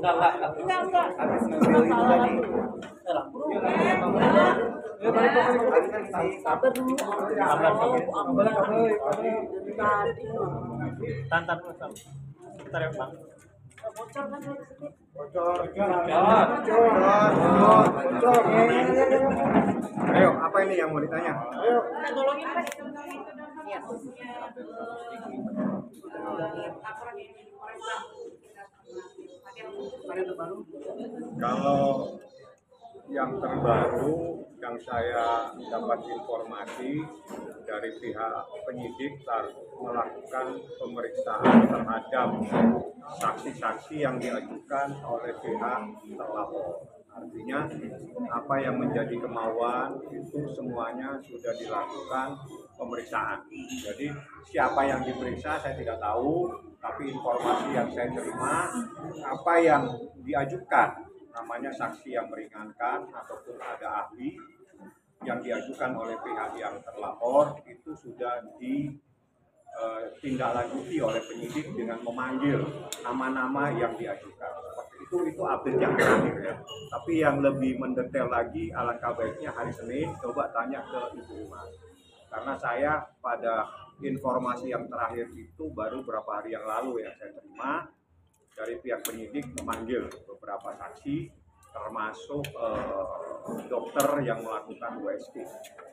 Enggak. Habis ngambil itu tadi. Sabar dulu. Tantan sebentar ya Bang. Bocor kan dari sini. Bocor. Ayo, apa ini yang mau ditanya? Ayo. Kita tolongin Pak. Iya. Kalau yang terbaru yang saya dapat informasi dari pihak penyidik melakukan pemeriksaan terhadap saksi-saksi yang diajukan oleh pihak terlapor. Artinya apa yang menjadi kemauan itu semuanya sudah dilakukan pemeriksaan. Jadi siapa yang diperiksa saya tidak tahu, tapi informasi yang saya terima apa yang diajukan namanya saksi yang meringankan ataupun ada ahli yang diajukan oleh pihak yang terlapor itu sudah ditindaklanjuti oleh penyidik dengan memanggil nama-nama yang diajukan. Itu update yang terakhir ya. Tapi yang lebih mendetail lagi alangkah baiknya hari Senin coba tanya ke Ibu Umar. Karena saya pada informasi yang terakhir itu baru beberapa hari yang lalu yang saya terima dari pihak penyidik memanggil beberapa saksi termasuk dokter yang melakukan USG.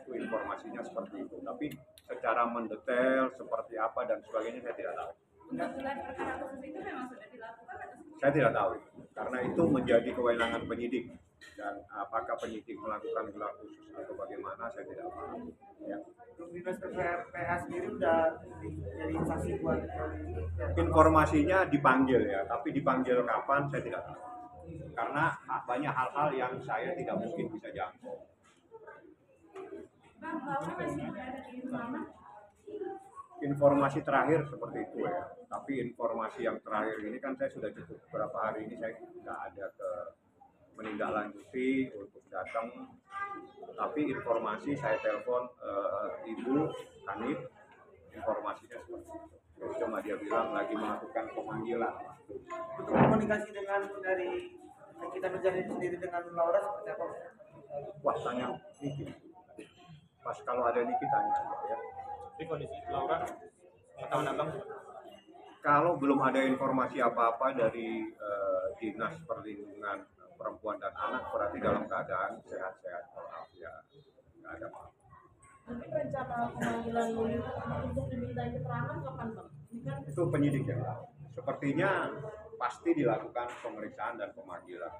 Itu informasinya seperti itu. Tapi secara mendetail seperti apa dan sebagainya saya tidak tahu. Gelar perkara khusus itu memang sudah dilakukan atau Saya tidak tahu, karena itu menjadi kewenangan penyidik dan apakah penyidik melakukan gelar khusus atau bagaimana saya tidak paham. Ya. Dinas PPA sendiri udah jadi saksi buat Informasinya dipanggil ya, tapi dipanggil kapan saya tidak tahu. Karena banyak hal-hal yang saya tidak mungkin bisa jangkau. Bang, Laura masih berada di rumah? Informasi terakhir seperti itu ya, tapi informasi yang terakhir ini kan saya sudah cukup beberapa hari ini saya tidak ada ke menindaklanjuti untuk datang, tapi informasi saya telepon Ibu Hanif, informasinya seperti itu. Cuma dia bilang lagi melakukan pemanggilan. untuk komunikasi dengan dari kita menjalin sendiri dengan Laura seperti apa? Wah, tanya Niki. Pas kalau ada Niki tanya ya. Tapi kondisi Laura pengetahuan Abang Kalau belum ada informasi apa-apa dari Dinas Perlindungan Perempuan dan Anak berarti dalam keadaan sehat-sehat walafiat, nggak ada apa-apa. Nanti rencana pemanggilan Luli untuk diminta keterangan kapan Bang? Ini kan Itu penyidik ya. Sepertinya pasti dilakukan pemeriksaan dan pemanggilan.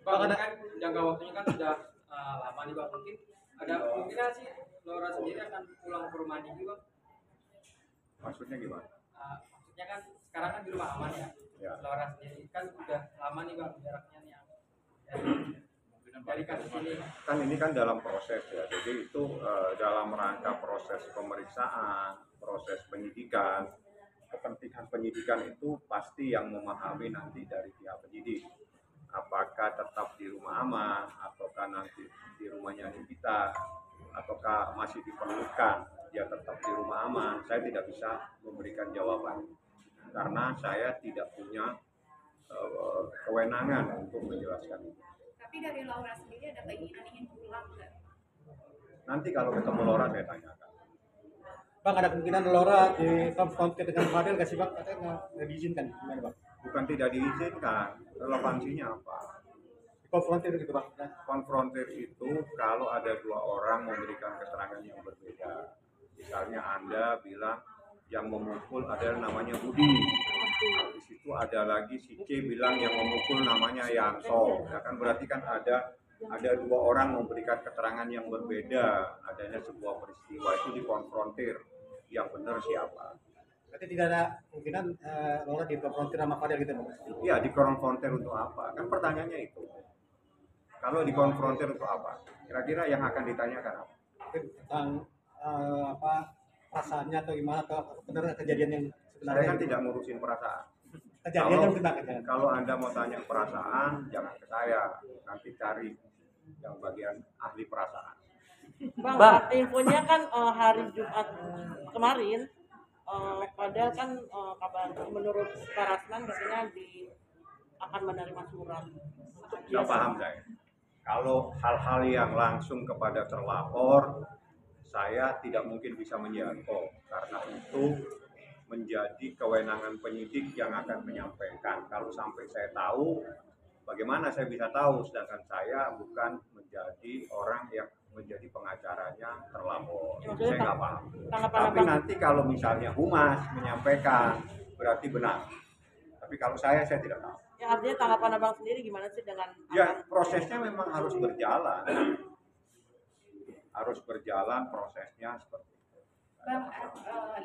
Bang, ada kan jangka waktunya kan sudah lama nih Bang, mungkin ada kemungkinan sih Laura sendiri akan pulang ke rumah Niki Bang. Maksudnya gimana? Maksudnya kan sekarang kan di rumah aman ya. Ya. Laura sendiri kan udah lama nih Bang jaraknya nih dari kasus ini. Kan ini kan dalam proses ya, jadi itu dalam rangka proses pemeriksaan, proses penyidikan. Kepentingan penyidikan itu pasti yang memahami nanti dari pihak penyidik. Apakah tetap di rumah aman, ataukah nanti di rumahnya kita, ataukah masih diperlukan dia tetap di rumah aman. Saya tidak bisa memberikan jawaban karena saya tidak punya kewenangan untuk menjelaskan itu. Tapi dari Laura sendiri ada keinginan ingin pulang nggak? Nanti kalau ketemu Laura saya tanyakan. Bang, ada kemungkinan Laura dikonfrontir dengan Fadil kasih Bang, katanya nggak diizinkan gimana Bang? Bukan tidak diizinkan, relevansinya apa? Konfrontir gitu Bang. Konfrontir itu kalau ada dua orang memberikan keterangan yang berbeda. Misalnya Anda bilang yang memukul adalah namanya Budi. Di situ ada lagi si C bilang yang memukul namanya Yanto. Ya kan berarti kan ada dua orang memberikan keterangan yang berbeda. Adanya sebuah peristiwa itu dikonfrontir. Yang benar siapa? Berarti tidak ada kemungkinan Laura dikonfrontir sama Fadil gitu Bang? Iya, dikonfrontir untuk apa? Kan pertanyaannya itu. Kalau dikonfrontir untuk apa? Kira-kira yang akan ditanyakan apa? Tentang perasaannya atau gimana, atau benar kejadian yang sebenarnya? Saya kan tidak ngurusin perasaan. Kejadian yang benar kejadian. Kalau Anda mau tanya perasaan, jangan ke saya. Nanti cari yang bagian ahli perasaan. Bang, infonya kan hari Jumat kemarin, padahal kan kabar menurut Pak Rasman katanya akan menerima surat. Nggak paham saya. Kalau hal-hal yang langsung kepada terlapor, saya tidak mungkin bisa menjangkau karena itu menjadi kewenangan penyidik yang akan menyampaikan. Kalau sampai saya tahu, bagaimana saya bisa tahu? Sedangkan saya bukan menjadi orang yang menjadi pengacaranya terlapor. Ya, Saya nggak paham. tanggapan Tapi Abang. nanti kalau misalnya humas menyampaikan, berarti benar. Tapi kalau saya tidak tahu. Ya, artinya tanggapan abang sendiri gimana sih dengan Ya, prosesnya memang harus berjalan. Harus berjalan prosesnya seperti itu. Bang,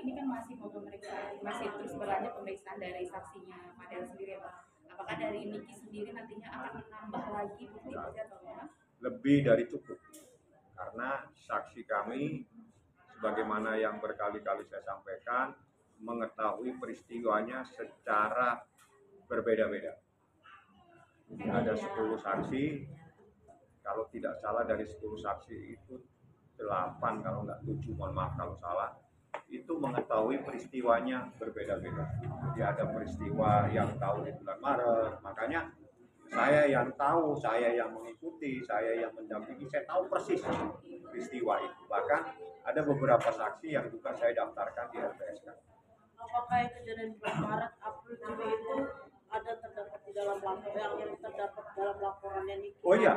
ini kan masih mau pemeriksaan, masih terus berlanjut pemeriksaan dari saksinya Fadel sendiri ya, Bang. Apakah dari Niki sendiri nantinya akan menambah lagi bukti-bukti atau enggak? Lebih dari cukup. Karena saksi kami, sebagaimana yang berkali-kali saya sampaikan, mengetahui peristiwanya secara berbeda-beda. Ada 10 saksi, kalau tidak salah dari 10 saksi itu 8, kalau nggak 7, mohon maaf kalau salah, itu mengetahui peristiwanya berbeda-beda. Jadi ada peristiwa yang tahu di bulan Maret, makanya saya yang tahu, saya yang mengikuti, saya yang mendampingi, saya tahu persis peristiwa itu. Bahkan ada beberapa saksi yang juga saya daftarkan di LPSK. apakah yang kejadian bulan Maret, April, Juni itu ada terdapat di dalam laporan yang terdapat dalam laporannya Niki? Oh iya,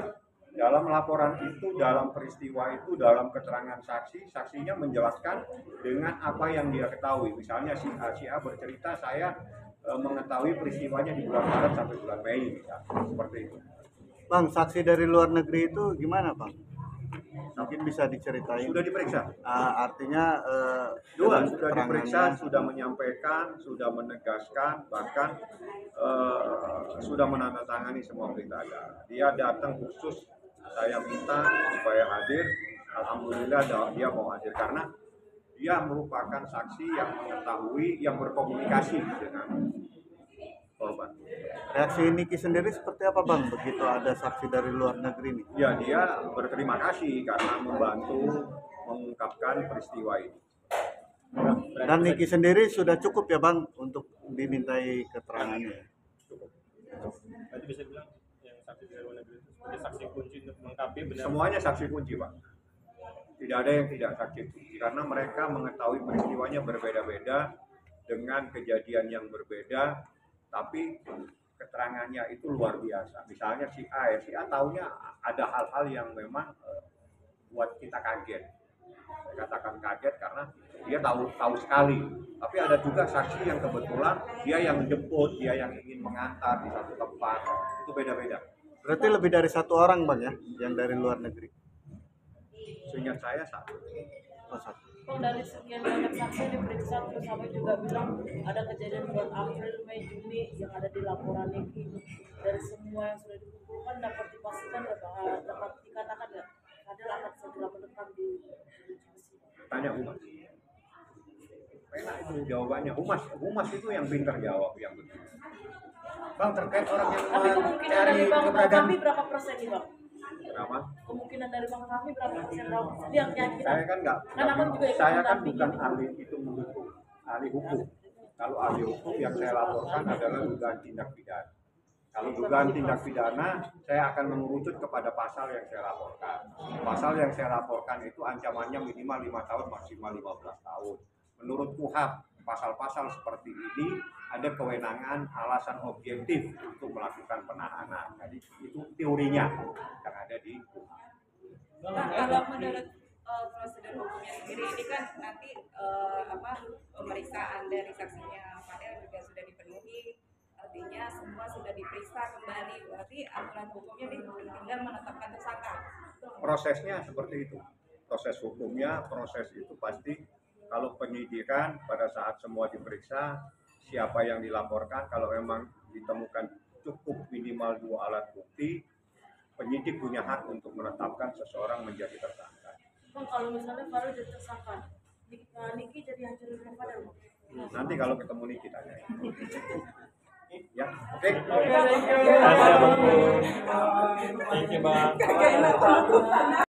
dalam laporan itu, dalam peristiwa itu, dalam keterangan saksi, saksinya menjelaskan dengan apa yang dia ketahui. Misalnya si A bercerita, saya mengetahui peristiwanya di bulan Maret sampai bulan Mei, misalnya. Seperti itu. Bang, saksi dari luar negeri itu gimana, Bang? Mungkin bisa diceritain. Sudah diperiksa. Artinya Dua, dengan sudah diperiksa, keterangannya- sudah menyampaikan, sudah menegaskan, bahkan sudah menandatangani semua berita acara. Dia datang khusus, saya minta supaya hadir. Alhamdulillah dia mau hadir karena dia merupakan saksi yang mengetahui, yang berkomunikasi dengan korban. Reaksi Niki sendiri seperti apa, Bang, begitu ada saksi dari luar negeri nih? Ya, dia berterima kasih karena membantu mengungkapkan peristiwa ini. Dan Niki sendiri sudah cukup ya, Bang, untuk dimintai keterangannya. Berarti bisa bilang yang saksi dari luar negeri itu sebagai saksi kunci untuk melengkapi benar. Semuanya saksi kunci, Pak. Tidak ada yang tidak saksi kunci karena mereka mengetahui peristiwanya berbeda-beda dengan kejadian yang berbeda, tapi keterangannya itu luar biasa. Misalnya si A tahunya ada hal-hal yang memang buat kita kaget. Saya katakan kaget karena dia tahu sekali. Tapi ada juga saksi yang kebetulan dia yang menjemput, dia yang ingin mengantar di satu tempat. Itu beda-beda. Berarti lebih dari satu orang, Bang, ya, yang dari luar negeri. Seingat saya satu. Oh, satu. Bang, dari sekian banyak saksi yang diperiksa, terus sampai juga bilang ada kejadian bulan April, Mei, Juni yang ada di laporan Niki. Dari semua yang sudah dikumpulkan dapat dipastikan nggak, Bang? Dapat dikatakan nggak Fadel akan segera menetap di jurisdiksi? Tanya Humas. Enak itu jawabannya. Humas itu yang pintar jawab yang begitu. Bang, terkait orang yang Tapi kemungkinan mencari dari Bang keberadaan Fahmi berapa persen nih, Bang? Kenapa? Kemungkinan dari Bang Fahmi berapa persen? Yang kita Saya kan saya kan bukan ahli hitung hukum, ahli hukum. Kalau ahli hukum yang saya laporkan adalah dugaan tindak pidana. Kalau dugaan tindak pidana, saya akan mengerucut kepada pasal yang saya laporkan. Pasal yang saya laporkan itu ancamannya minimal 5 tahun, maksimal 15 tahun. Menurut KUHP, pasal-pasal seperti ini ada kewenangan alasan objektif untuk melakukan penahanan. Jadi itu teorinya yang ada di KUHP. Nah, kalau menurut prosedur hukumnya sendiri ini kan nanti pemeriksaan dari saksinya Fadel juga sudah dipenuhi, artinya semua sudah diperiksa kembali, berarti aturan hukumnya tinggal menetapkan tersangka. Prosesnya seperti itu. Proses hukumnya, proses itu pasti kalau penyidikan pada saat semua diperiksa, siapa yang dilaporkan, kalau memang ditemukan cukup minimal 2 alat bukti, penyidik punya hak untuk menetapkan seseorang menjadi tersangka. Bang, kalau misalnya Fadel jadi tersangka, Niki jadi hancurin Bang Fadel, Bang? Nanti kalau ketemu Niki tanya. Ya, oke. Thank you, Bang.